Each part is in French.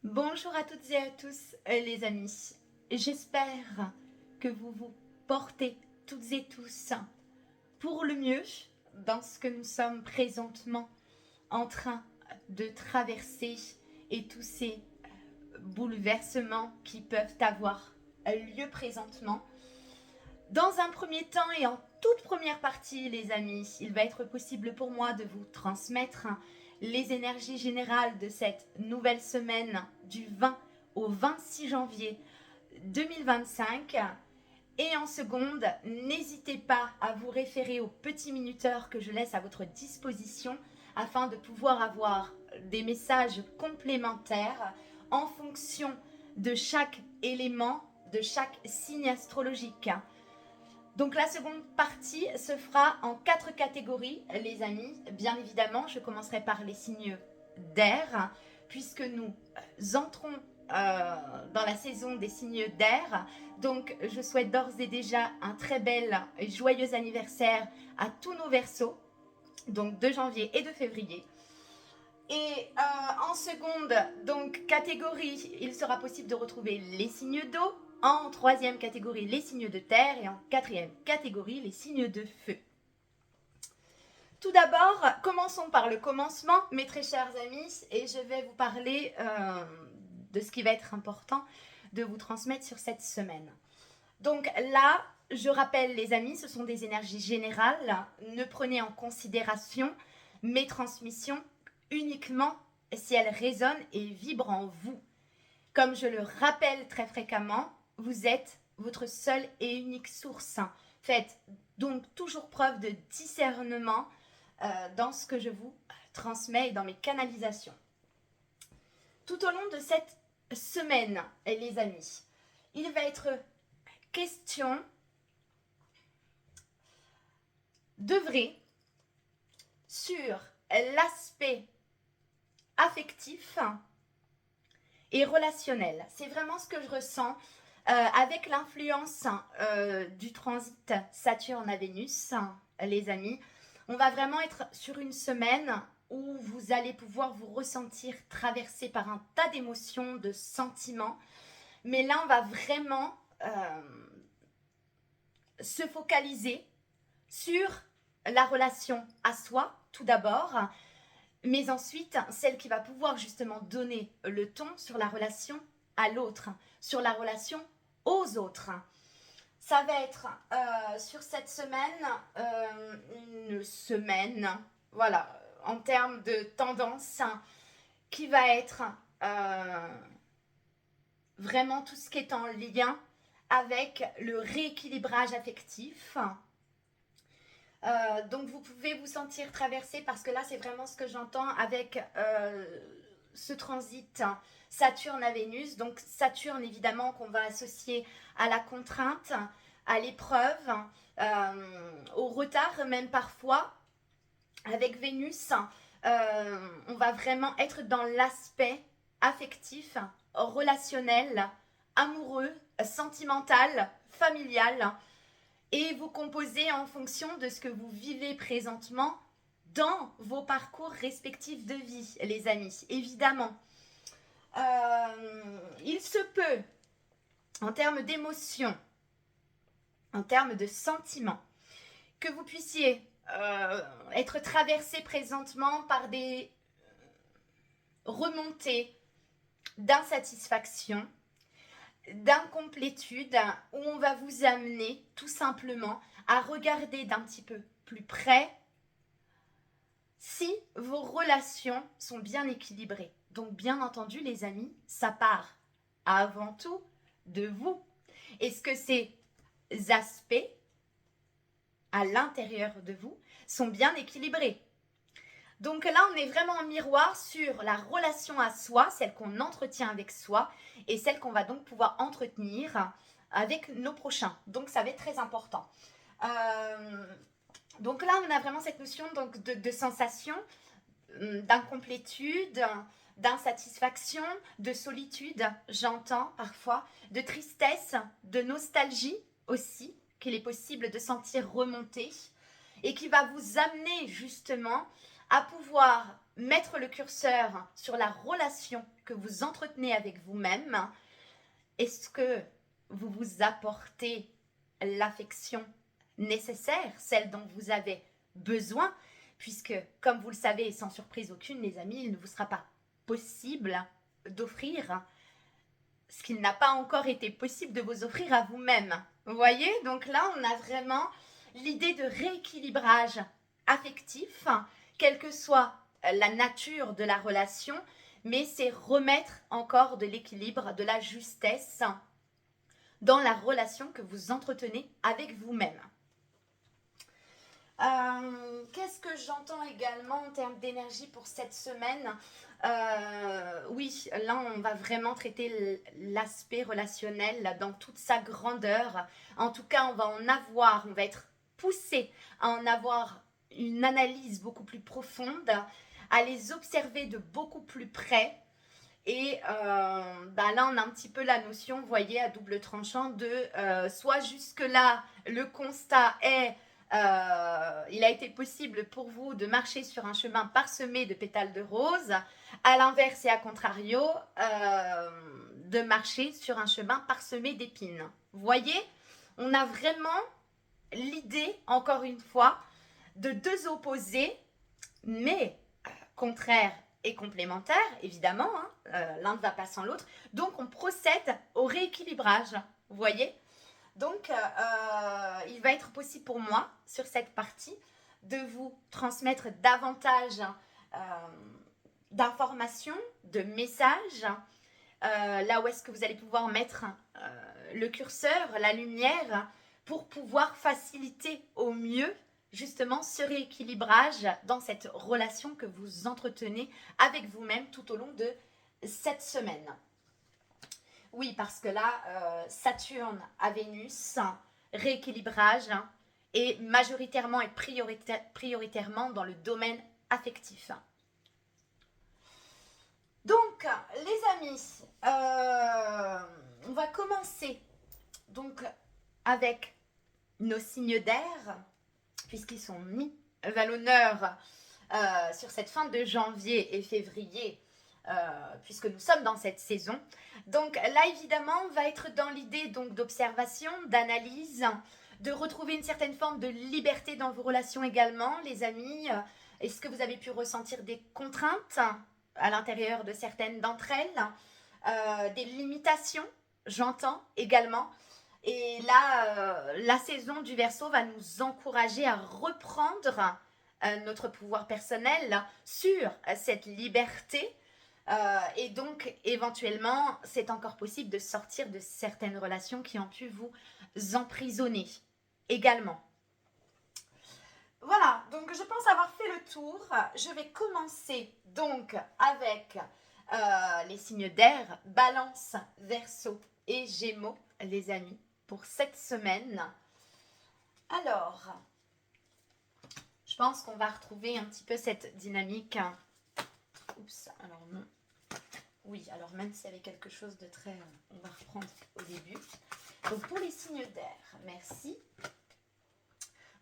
Bonjour à toutes et à tous les amis. J'espère que vous vous portez toutes et tous pour le mieux dans ce que nous sommes présentement en train de traverser et tous ces bouleversements qui peuvent avoir lieu présentement. Dans un premier temps et en toute première partie, les amis, il va être possible pour moi de vous transmettre les énergies générales de cette nouvelle semaine du 20 au 26 janvier 2025. Et en seconde, n'hésitez pas à vous référer au petit minuteur que je laisse à votre disposition afin de pouvoir avoir des messages complémentaires en fonction de chaque élément, de chaque signe astrologique. Donc la seconde partie se fera en 4 catégories, les amis. Bien évidemment, je commencerai par les signes d'air, puisque nous entrons dans la saison des signes d'air. Donc je souhaite d'ores et déjà un très bel et joyeux anniversaire à tous nos Verseaux, donc de janvier et de février. Et en seconde donc catégorie, il sera possible de retrouver les signes d'eau. En troisième catégorie, les signes de terre. Et en quatrième catégorie, les signes de feu. Tout d'abord, commençons par le commencement, mes très chers amis. Et je vais vous parler de ce qui va être important de vous transmettre sur cette semaine. Donc là, je rappelle les amis, ce sont des énergies générales. Ne prenez en considération mes transmissions uniquement si elles résonnent et vibrent en vous. Comme je le rappelle très fréquemment, vous êtes votre seule et unique source. Faites donc toujours preuve de discernement dans ce que je vous transmets et dans mes canalisations. Tout au long de cette semaine, les amis, il va être question d'œuvrer sur l'aspect affectif et relationnel. C'est vraiment ce que je ressens avec l'influence du transit Saturne à Vénus, les amis. On va vraiment être sur une semaine où vous allez pouvoir vous ressentir traversé par un tas d'émotions, de sentiments. Mais là, on va vraiment se focaliser sur la relation à soi, tout d'abord, mais ensuite, celle qui va pouvoir justement donner le ton sur la relation à l'autre, sur la relation aux autres. Ça va être sur cette semaine, une semaine, voilà, en termes de tendance, qui va être vraiment tout ce qui est en lien avec le rééquilibrage affectif. Donc vous pouvez vous sentir traversé parce que là c'est vraiment ce que j'entends avec ce transit Saturne à Vénus. Donc Saturne évidemment qu'on va associer à la contrainte, à l'épreuve, au retard même parfois. Avec Vénus, on va vraiment être dans l'aspect affectif, relationnel, amoureux, sentimental, familial. Et vous composez en fonction de ce que vous vivez présentement dans vos parcours respectifs de vie, les amis, évidemment. Il se peut, en termes d'émotions, en termes de sentiments, que vous puissiez être traversé présentement par des remontées d'insatisfaction, d'incomplétude, où on va vous amener tout simplement à regarder d'un petit peu plus près si vos relations sont bien équilibrées. Donc bien entendu les amis, ça part avant tout de vous. Est-ce que ces aspects à l'intérieur de vous sont bien équilibrés? Donc là, on est vraiment en miroir sur la relation à soi, celle qu'on entretient avec soi et celle qu'on va donc pouvoir entretenir avec nos prochains. Donc ça va être très important. Donc là, on a vraiment cette notion donc, de sensation, d'incomplétude, d'insatisfaction, de solitude, j'entends parfois, de tristesse, de nostalgie aussi, qu'il est possible de sentir remonter et qui va vous amener justement à pouvoir mettre le curseur sur la relation que vous entretenez avec vous-même. Est-ce que vous vous apportez l'affection nécessaire, celle dont vous avez besoin, puisque, comme vous le savez, sans surprise aucune, les amis, il ne vous sera pas possible d'offrir ce qu'il n'a pas encore été possible de vous offrir à vous-même. Vous voyez? Donc là, on a vraiment l'idée de rééquilibrage affectif, quelle que soit la nature de la relation, mais c'est remettre encore de l'équilibre, de la justesse dans la relation que vous entretenez avec vous-même. Qu'est-ce que j'entends également en termes d'énergie pour cette semaine? Oui, là on va vraiment traiter l'aspect relationnel dans toute sa grandeur. En tout cas, on va être poussé à en avoir une analyse beaucoup plus profonde, à les observer de beaucoup plus près. Et là, on a un petit peu la notion, vous voyez, à double tranchant de soit jusque-là, le constat est il a été possible pour vous de marcher sur un chemin parsemé de pétales de rose, à l'inverse et à contrario, de marcher sur un chemin parsemé d'épines. Vous voyez, on a vraiment l'idée, encore une fois, de deux opposés, mais contraires et complémentaires, évidemment, l'un ne va pas sans l'autre, donc on procède au rééquilibrage, vous voyez. Donc, il va être possible pour moi, sur cette partie, de vous transmettre davantage d'informations, de messages, là où est-ce que vous allez pouvoir mettre le curseur, la lumière, pour pouvoir faciliter au mieux, justement, ce rééquilibrage dans cette relation que vous entretenez avec vous-même tout au long de cette semaine. Oui, parce que là, Saturne à Vénus, rééquilibrage, et majoritairement et prioritairement dans le domaine affectif. Donc, les amis, on va commencer donc avec nos signes d'air, puisqu'ils sont mis à l'honneur sur cette fin de janvier et février, puisque nous sommes dans cette saison. Donc là, évidemment, on va être dans l'idée donc d'observation, d'analyse, de retrouver une certaine forme de liberté dans vos relations également, les amis. Est-ce que vous avez pu ressentir des contraintes à l'intérieur de certaines d'entre elles, des limitations, j'entends également. Et là, la saison du Verseau va nous encourager à reprendre notre pouvoir personnel sur cette liberté. Et donc, éventuellement, c'est encore possible de sortir de certaines relations qui ont pu vous emprisonner également. Voilà, donc je pense avoir fait le tour. Je vais commencer donc avec les signes d'air, Balance, Verseau et Gémeaux, les amis, pour cette semaine. Alors, je pense qu'on va retrouver un petit peu cette dynamique. Oups, alors non. Oui, alors même s'il y avait quelque chose de très... on va reprendre au début. Donc pour les signes d'air, merci.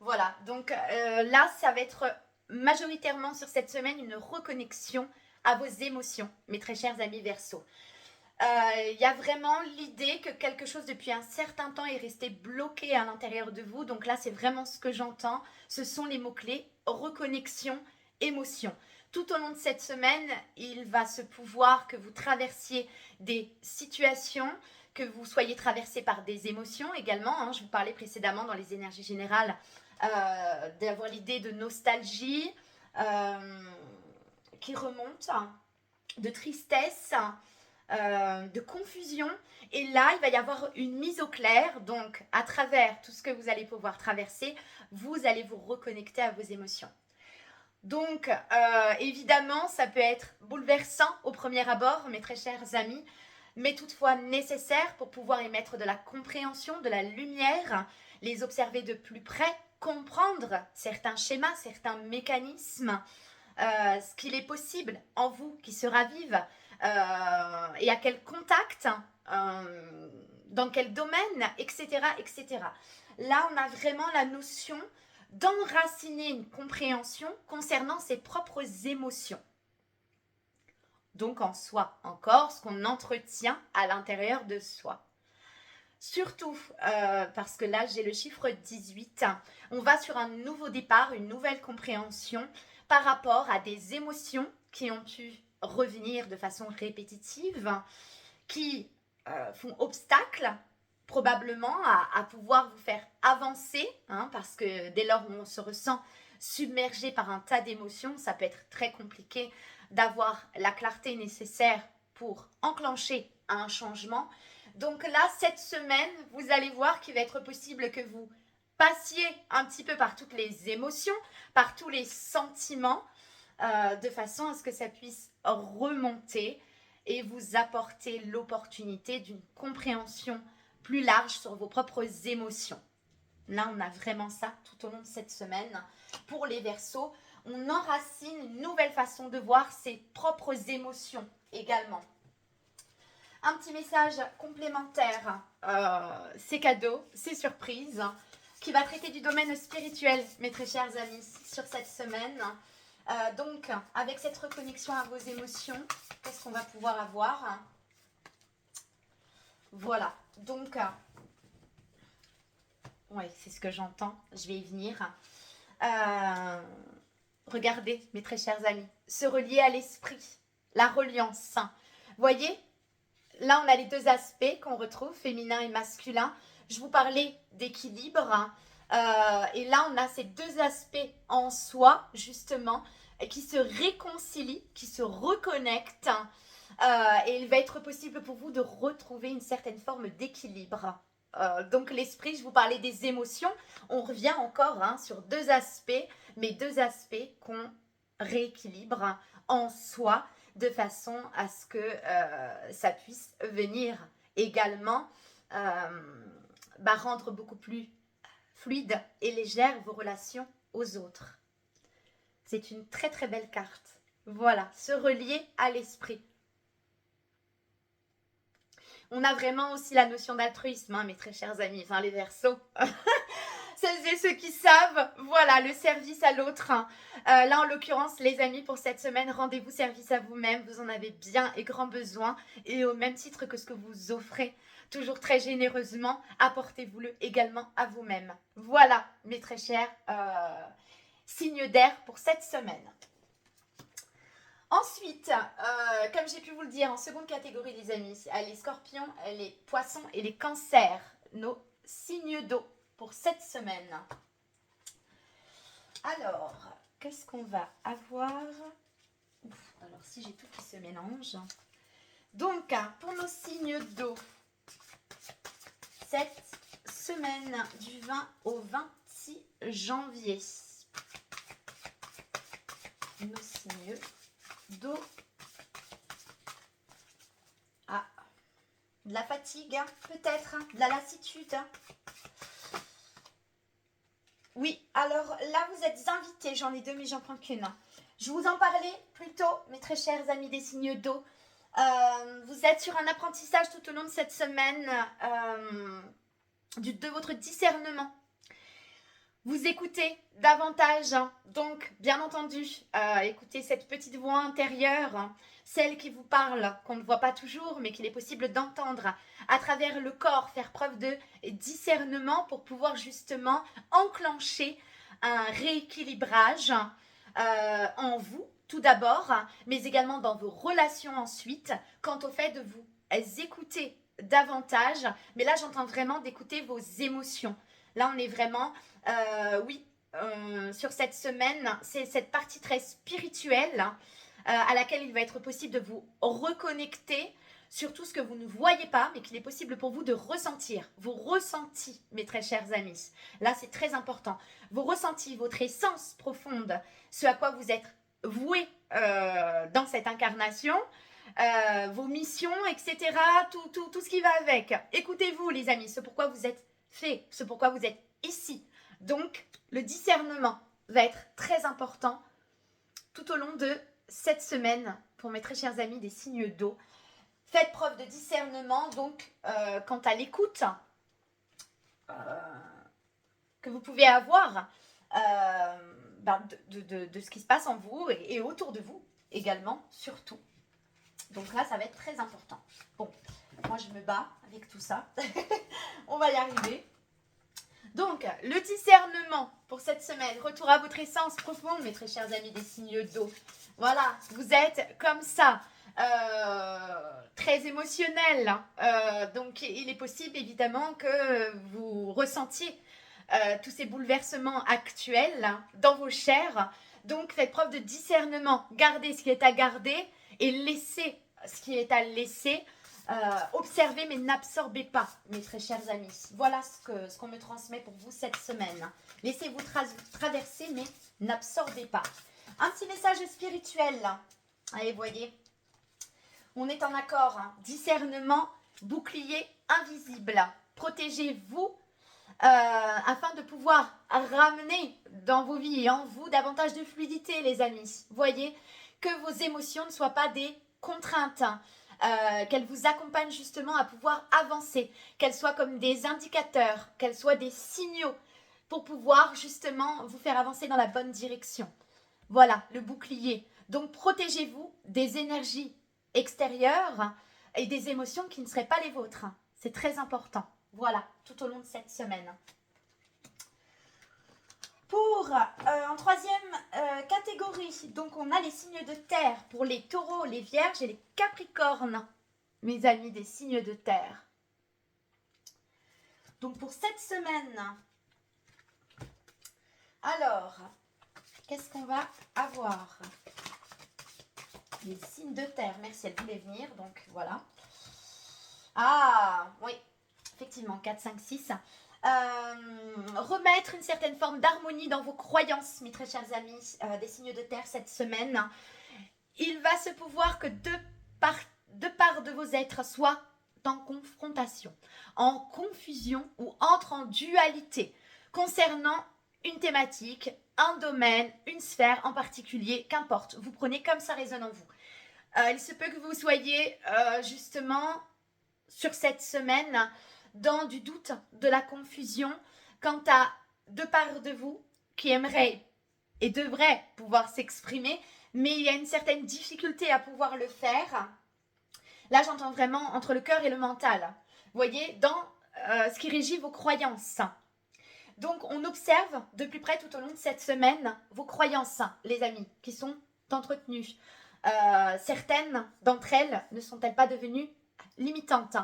Voilà, donc là, ça va être majoritairement sur cette semaine une reconnexion à vos émotions, mes très chers amis Verseau. Il y a vraiment l'idée que quelque chose depuis un certain temps est resté bloqué à l'intérieur de vous. Donc là, c'est vraiment ce que j'entends. Ce sont les mots-clés, reconnexion, émotion. Tout au long de cette semaine, il va se pouvoir que vous traversiez des situations, que vous soyez traversé par des émotions également. Je vous parlais précédemment dans les énergies générales d'avoir l'idée de nostalgie qui remonte, de tristesse, de confusion. Et là, il va y avoir une mise au clair. Donc, à travers tout ce que vous allez pouvoir traverser, vous allez vous reconnecter à vos émotions. Donc, évidemment, ça peut être bouleversant au premier abord, mes très chers amis, mais toutefois nécessaire pour pouvoir y mettre de la compréhension, de la lumière, les observer de plus près, comprendre certains schémas, certains mécanismes, ce qu'il est possible en vous qui se ravive, et à quel contact, dans quel domaine, etc., etc. Là, on a vraiment la notion d'enraciner une compréhension concernant ses propres émotions. donc en soi encore, ce qu'on entretient à l'intérieur de soi. Surtout, parce que là j'ai le chiffre 18, on va sur un nouveau départ, une nouvelle compréhension par rapport à des émotions qui ont pu revenir de façon répétitive, qui font obstacle probablement à pouvoir vous faire avancer, hein, parce que dès lors où on se ressent submergé par un tas d'émotions, ça peut être très compliqué d'avoir la clarté nécessaire pour enclencher un changement. Donc là, cette semaine, vous allez voir qu'il va être possible que vous passiez un petit peu par toutes les émotions, par tous les sentiments, de façon à ce que ça puisse remonter et vous apporter l'opportunité d'une compréhension plus large sur vos propres émotions. Là, on a vraiment ça tout au long de cette semaine. Pour les Verseaux, on enracine une nouvelle façon de voir ses propres émotions également. Un petit message complémentaire, c'est cadeau, c'est surprise, qui va traiter du domaine spirituel, mes très chers amis, sur cette semaine. Donc, avec cette reconnexion à vos émotions, qu'est-ce qu'on va pouvoir avoir? Voilà, donc, ouais, c'est ce que j'entends, je vais y venir. Regardez, mes très chers amis, se relier à l'esprit, la reliance. Voyez, là, on a les deux aspects qu'on retrouve, féminin et masculin. Je vous parlais d'équilibre. Et là, on a ces deux aspects en soi, justement, qui se réconcilient, qui se reconnectent. Et il va être possible pour vous de retrouver une certaine forme d'équilibre. Donc l'esprit, je vous parlais des émotions. On revient encore sur deux aspects, mais deux aspects qu'on rééquilibre en soi de façon à ce que ça puisse venir également rendre beaucoup plus fluide et légère vos relations aux autres. C'est une très très belle carte. Voilà, se relier à l'esprit. On a vraiment aussi la notion d'altruisme, hein, mes très chers amis, enfin les Verseaux. Celles et ceux qui savent, voilà, le service à l'autre. Là, en l'occurrence, les amis, pour cette semaine, rendez-vous service à vous-même. Vous en avez bien et grand besoin. Et au même titre que ce que vous offrez, toujours très généreusement, apportez-vous-le également à vous-même. Voilà, mes très chers signes d'air pour cette semaine. Ensuite, comme j'ai pu vous le dire, en seconde catégorie, les amis, les scorpions, les poissons et les cancers, nos signes d'eau pour cette semaine. Alors, qu'est-ce qu'on va avoir? Alors, si j'ai tout qui se mélange. Donc, pour nos signes d'eau, cette semaine du 20 au 26 janvier, nos signes d'eau. Ah, de la fatigue, peut-être, de la lassitude. Oui, alors là, vous êtes invités. J'en ai deux, mais j'en prends qu'une. Je vous en parlais plus tôt, mes très chers amis des signes d'eau. Vous êtes sur un apprentissage tout au long de cette semaine de votre discernement. Vous écoutez davantage, donc bien entendu, écoutez cette petite voix intérieure, celle qui vous parle, qu'on ne voit pas toujours, mais qu'il est possible d'entendre à travers le corps, faire preuve de discernement pour pouvoir justement enclencher un rééquilibrage en vous, tout d'abord, mais également dans vos relations ensuite, quant au fait de vous écouter davantage. Mais là, j'entends vraiment d'écouter vos émotions. Là, on est vraiment, sur cette semaine, c'est cette partie très spirituelle à laquelle il va être possible de vous reconnecter sur tout ce que vous ne voyez pas, mais qu'il est possible pour vous de ressentir. Vos ressentis, mes très chers amis. Là, c'est très important. Vos ressentis, votre essence profonde, ce à quoi vous êtes voué dans cette incarnation, vos missions, etc. Tout ce qui va avec. Écoutez-vous, les amis, ce pourquoi vous êtes fait, ce pourquoi vous êtes ici. Donc, le discernement va être très important tout au long de cette semaine pour mes très chers amis des signes d'eau. Faites preuve de discernement, donc, quant à l'écoute que vous pouvez avoir de ce qui se passe en vous et autour de vous également, surtout. Donc là, ça va être très important. Bon, moi je me bats avec tout ça. On va y arriver. Donc, le discernement pour cette semaine. Retour à votre essence profonde, mes très chers amis des signes d'eau. Voilà, vous êtes comme ça. Très émotionnel. Donc, il est possible évidemment que vous ressentiez tous ces bouleversements actuels dans vos chairs. Donc, faites preuve de discernement. Gardez ce qui est à garder et laissez ce qui est à laisser. Observez mais n'absorbez pas, mes très chers amis. Voilà ce qu'on me transmet pour vous cette semaine. Laissez-vous traverser mais n'absorbez pas. Un petit message spirituel. Allez, voyez. On est en accord. Hein. Discernement, bouclier invisible. Protégez-vous afin de pouvoir ramener dans vos vies et en vous davantage de fluidité, les amis. Voyez, que vos émotions ne soient pas des contraintes. Qu'elles vous accompagnent justement à pouvoir avancer, qu'elles soient comme des indicateurs, qu'elles soient des signaux pour pouvoir justement vous faire avancer dans la bonne direction. Voilà, le bouclier. Donc protégez-vous des énergies extérieures et des émotions qui ne seraient pas les vôtres. C'est très important. Voilà, tout au long de cette semaine. Pour en troisième catégorie, donc on a les signes de terre pour les taureaux, les vierges et les capricornes, mes amis des signes de terre. Donc pour cette semaine, alors, qu'est-ce qu'on va avoir? Les signes de terre, merci, elle voulait venir, donc voilà. Ah, oui, effectivement, 4, 5, 6. Remettre une certaine forme d'harmonie dans vos croyances, mes très chers amis des signes de terre cette semaine. Il va se pouvoir que deux parts de vos êtres soient en confrontation, en confusion ou entrent en dualité concernant une thématique, un domaine, une sphère en particulier, qu'importe. Vous prenez comme ça résonne en vous. Il se peut que vous soyez justement sur cette semaine dans du doute, de la confusion quant à deux parts de vous qui aimeraient et devraient pouvoir s'exprimer, mais il y a une certaine difficulté à pouvoir le faire. Là, j'entends vraiment entre le cœur et le mental. Vous voyez, dans ce qui régit vos croyances. Donc, on observe de plus près tout au long de cette semaine vos croyances, les amis, qui sont entretenues. Certaines d'entre elles ne sont-elles pas devenues limitantes?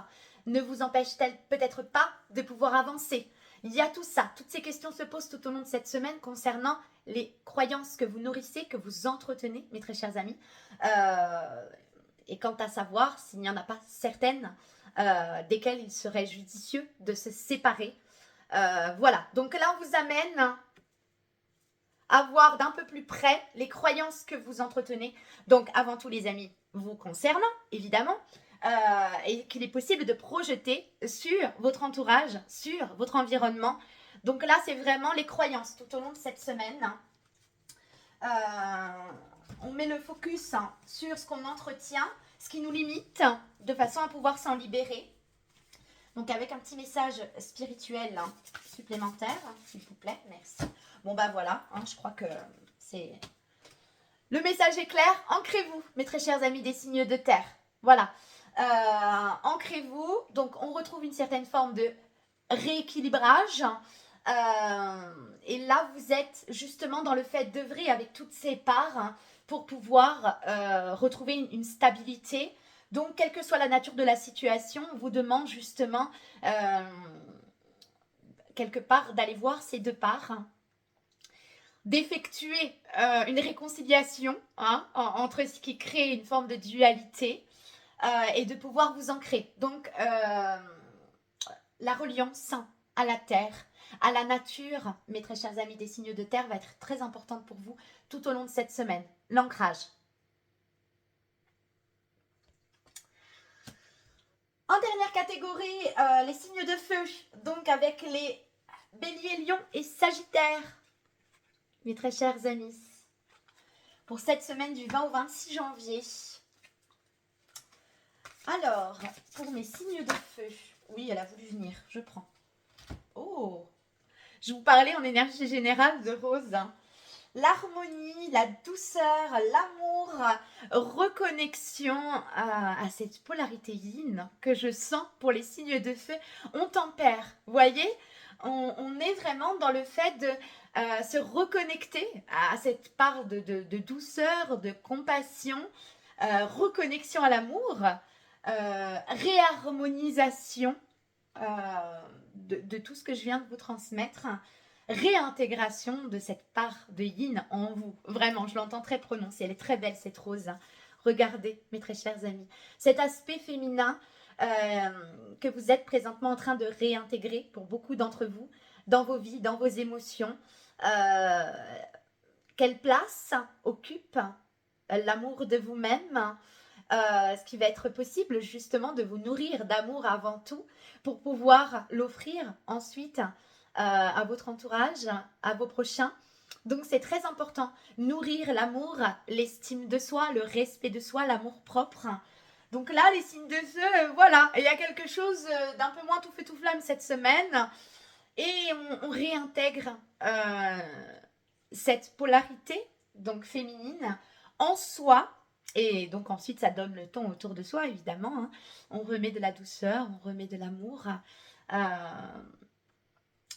Ne vous empêche-t-elle peut-être pas de pouvoir avancer? Il y a tout ça. Toutes ces questions se posent tout au long de cette semaine concernant les croyances que vous nourrissez, que vous entretenez, mes très chers amis. Et quant à savoir s'il n'y en a pas certaines desquelles il serait judicieux de se séparer. Voilà. Donc là, on vous amène à voir d'un peu plus près les croyances que vous entretenez. Donc, avant tout, les amis, vous concernant, évidemment. Et qu'il est possible de projeter sur votre entourage, sur votre environnement. Donc là, c'est vraiment les croyances tout au long de cette semaine. On met le focus sur ce qu'on entretient, ce qui nous limite, de façon à pouvoir s'en libérer. Donc avec un petit message spirituel supplémentaire, s'il vous plaît, merci. Bon bah voilà, je crois que c'est... Le message est clair, ancrez-vous, mes très chers amis des signes de terre. Voilà. Ancrez-vous, donc on retrouve une certaine forme de rééquilibrage et là vous êtes justement dans le fait d'œuvrer avec toutes ces parts pour pouvoir retrouver une stabilité. Donc quelle que soit la nature de la situation, on vous demande justement quelque part d'aller voir ces deux parts, d'effectuer une réconciliation entre ce qui crée une forme de dualité et de pouvoir vous ancrer. Donc, la reliance à la terre, à la nature, mes très chers amis des signes de terre, va être très importante pour vous tout au long de cette semaine. L'ancrage. En dernière catégorie, les signes de feu. Donc, avec les béliers, lions et sagittaires, mes très chers amis. Pour cette semaine du 20 au 26 janvier. Alors, pour mes signes de feu, oui, elle a voulu venir, je prends. Oh, je vous parlais en énergie générale de rose. l'harmonie, la douceur, l'amour, reconnexion à cette polarité yin que je sens pour les signes de feu. On tempère, voyez, on est vraiment dans le fait de se reconnecter à cette part de douceur, de compassion, reconnexion à l'amour, réharmonisation de tout ce que je viens de vous transmettre, réintégration de cette part de yin en vous. Vraiment, je l'entends très prononcée, elle est très belle cette rose. Regardez, mes très chers amis, cet aspect féminin que vous êtes présentement en train de réintégrer pour beaucoup d'entre vous dans vos vies, dans vos émotions. Quelle place occupe l'amour de vous-même, ce qui va être possible justement de vous nourrir d'amour avant tout pour pouvoir l'offrir ensuite à votre entourage, à vos prochains. Donc c'est très important, nourrir l'amour, l'estime de soi, le respect de soi, l'amour propre. Donc là, les signes de feu, voilà, il y a quelque chose d'un peu moins tout feu tout flamme cette semaine et on réintègre cette polarité, donc féminine, en soi. Et donc ensuite, ça donne le ton autour de soi, évidemment. Hein. On remet de la douceur, on remet de l'amour.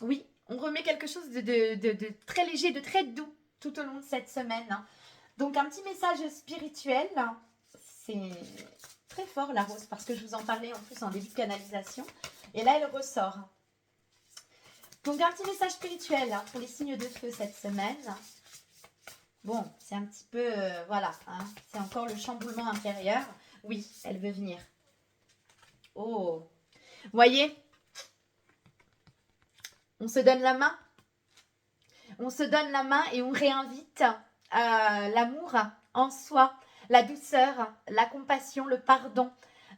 Oui, on remet quelque chose de très léger, de très doux tout au long de cette semaine. Hein. Donc un petit message spirituel. C'est très fort la rose, parce que je vous en parlais en plus en début de canalisation. Et là, elle ressort. Donc un petit message spirituel pour les signes de feu cette semaine. Bon, c'est un petit peu, voilà, hein, c'est encore le chamboulement intérieur. Oui, elle veut venir. Oh, voyez, on se donne la main. On se donne la main et on réinvite l'amour en soi, la douceur, la compassion, le pardon.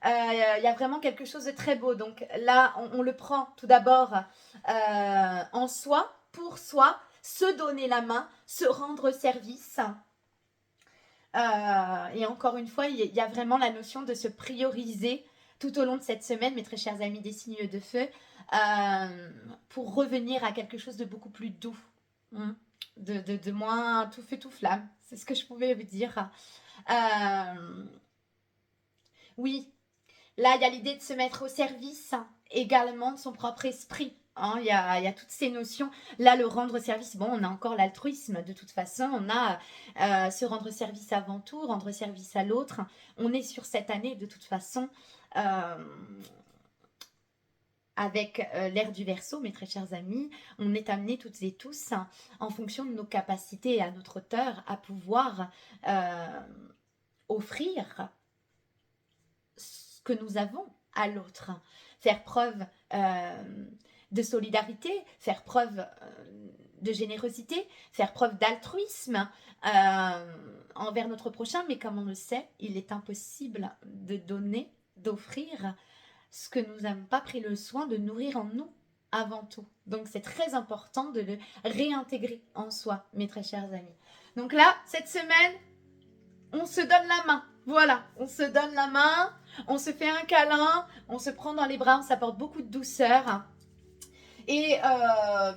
Il y a vraiment quelque chose de très beau. Donc là, on le prend tout d'abord en soi, pour soi, se donner la main, se rendre service. Et encore une fois, il y a vraiment la notion de se prioriser tout au long de cette semaine, mes très chers amis des signes de feu, pour revenir à quelque chose de beaucoup plus doux, de moins tout feu, tout flamme. C'est ce que je pouvais vous dire. Oui, là, il y a l'idée de se mettre au service également de son propre esprit. Hein, il y a toutes ces notions. Là, le rendre service, bon, on a encore l'altruisme de toute façon. On a se rendre service avant tout, rendre service à l'autre. On est sur cette année de toute façon avec l'ère du Verseau, mes très chers amis. On est amenés toutes et tous, en fonction de nos capacités et à notre hauteur, à pouvoir offrir ce que nous avons à l'autre, faire preuve de solidarité, faire preuve de générosité, faire preuve d'altruisme envers notre prochain, mais comme on le sait, il est impossible de donner, d'offrir ce que nous n'avons pas pris le soin de nourrir en nous avant tout. Donc c'est très important de le réintégrer en soi, mes très chers amis. Donc là, cette semaine, on se donne la main. Voilà, on se donne la main, on se fait un câlin, on se prend dans les bras, on s'apporte beaucoup de douceur. Et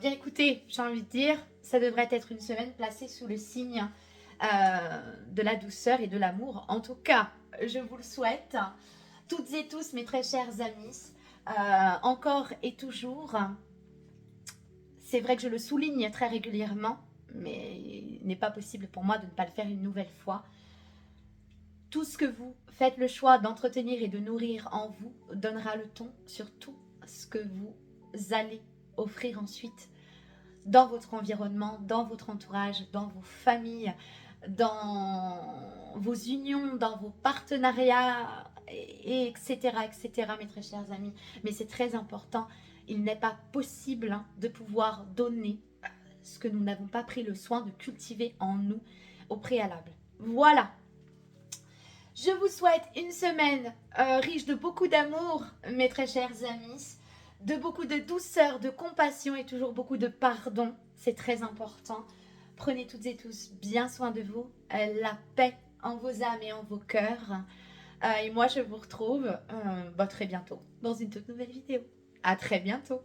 bien écoutez, j'ai envie de dire, ça devrait être une semaine placée sous le signe de la douceur et de l'amour. En tout cas, je vous le souhaite. Toutes et tous, mes très chers amis, encore et toujours, c'est vrai que je le souligne très régulièrement, mais il n'est pas possible pour moi de ne pas le faire une nouvelle fois. Tout ce que vous faites le choix d'entretenir et de nourrir en vous donnera le ton sur tout ce que vous allez offrir ensuite dans votre environnement, dans votre entourage, dans vos familles, dans vos unions, dans vos partenariats, et etc., mes très chers amis. Mais c'est très important. Il n'est pas possible de pouvoir donner ce que nous n'avons pas pris le soin de cultiver en nous au préalable. Voilà. Je vous souhaite une semaine riche de beaucoup d'amour, mes très chers amis, de beaucoup de douceur, de compassion et toujours beaucoup de pardon. C'est très important. Prenez toutes et tous bien soin de vous. La paix en vos âmes et en vos cœurs. Et moi, je vous retrouve très bientôt dans une toute nouvelle vidéo. À très bientôt.